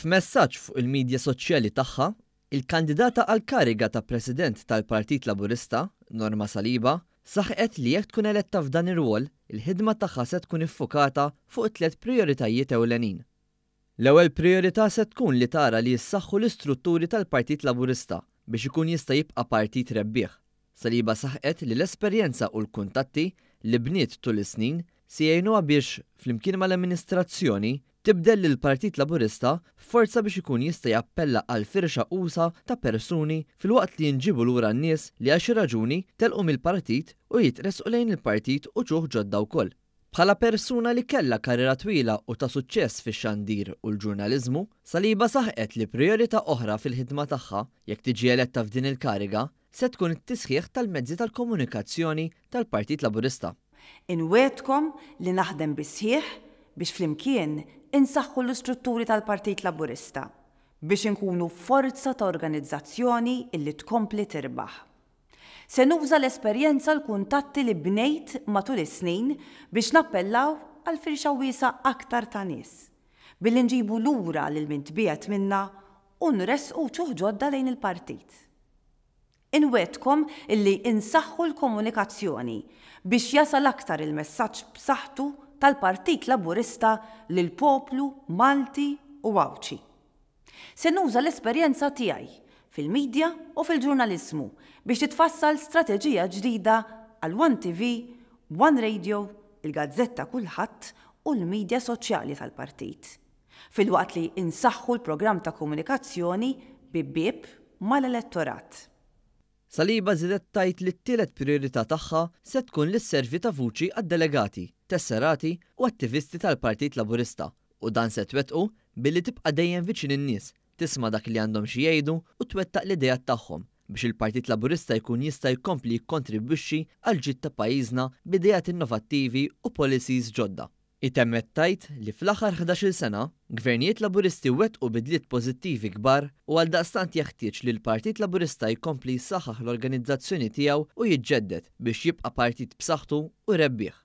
F'messaġġ fuq il-midja soċjali tagħha, il-kandidata għal kariga ta' President tal-Partit Laburista, Norma Saliba, saħqet li jekk tkun eletta f'dan ir-rwol, il-ħidma tagħha se tkun iffukata fuq 3 prijoritajiet ewlenin. L-ewwel prijorità se tkun li tara li jissaħħu l-istrutturi tal-Partit Laburista biex ikun jista' jibqa' partit rebbieħ. Saliba saħqet li l-esperjenza u l-kuntatti li bniet tul is-snin se jgħinuha biex flimkien mal-amministrazzjoni tibdel lill-Partit Laburista forza biex ikun jista' jappella għal firxa qusa ta' persuni filwaqt li jinġibu lura n-nies li għal xi raġuni telqu mill-partit u jitresqu lejn il-partit u ġuħ ġodda wkoll. Bħala persuna li kellha karriera twila u ta' suċċess fix-xandir u l-ġurnaliżmu, Saliba saħqet li prijorità oħra fil-ħidma tagħha jekk tiġi eletta f'din il-kariga se tkun it-tisħiħ tal-mezzi tal-komunikazzjoni tal-Partit Laburista. Inwedkom li naħdem bisħieħ biex flimkien insaħħu l-istrutturi tal-Partit Laburista biex inkunu forza ta' organizzazzjoni illi tkompli tirbaħ. Se nuża l-esperjenza l-kuntatti li bnejt matul is-snin biex nappellaw għal firxa wiesa aktar ta' nies, billi nġibu lura lil min tbiegħet minna u nresqu ġuħ ġodda lejn il-partit. Inwedkom illi insaħħu l-komunikazzjoni biex jasal aktar il-messaġġ b'saħħtu tal-Partit Laburista lil poplu Malti u Awċi. Se nuża l-esperjenza tiegħi fil-midja u fil-ġurnaliżmu biex titfassal strateġija ġdida għal One TV, One Radio, il-Gazzetta Kulħadd u l-midja soċjali tal-partit. Filwaqt li insaħħu l-programm ta' komunikazzjoni bib mal-elettorat. Saliba żidet tgħid li t-tielet prijorità tagħha se tkun li sservi ta' vuċi għad-delegati, tesserati u attivisti tal-Partit Laburista u dan se twettqu billi tibqa' dejjem viċin in-nies, tisma' dak li għandhom xi jgħidu u twettaq l-idejat tagħhom biex il-Partit Laburista jkun jista' jkompli jikkontribwixxi għal ġid ta' pajjiżna b'idejat innovattivi u policies ġodda. Itemmet tajt li fl-aħħar 11-il sena, gvernijiet Laburisti wettqu bidliet pożittivi kbar u għaldaqstant jeħtieġ li l-Partit Laburista jkompli jsaħħaħ l-organizzazzjoni tiegħu u jiġġedded biex jibqa' partit b'saħħtu u rebbieħ.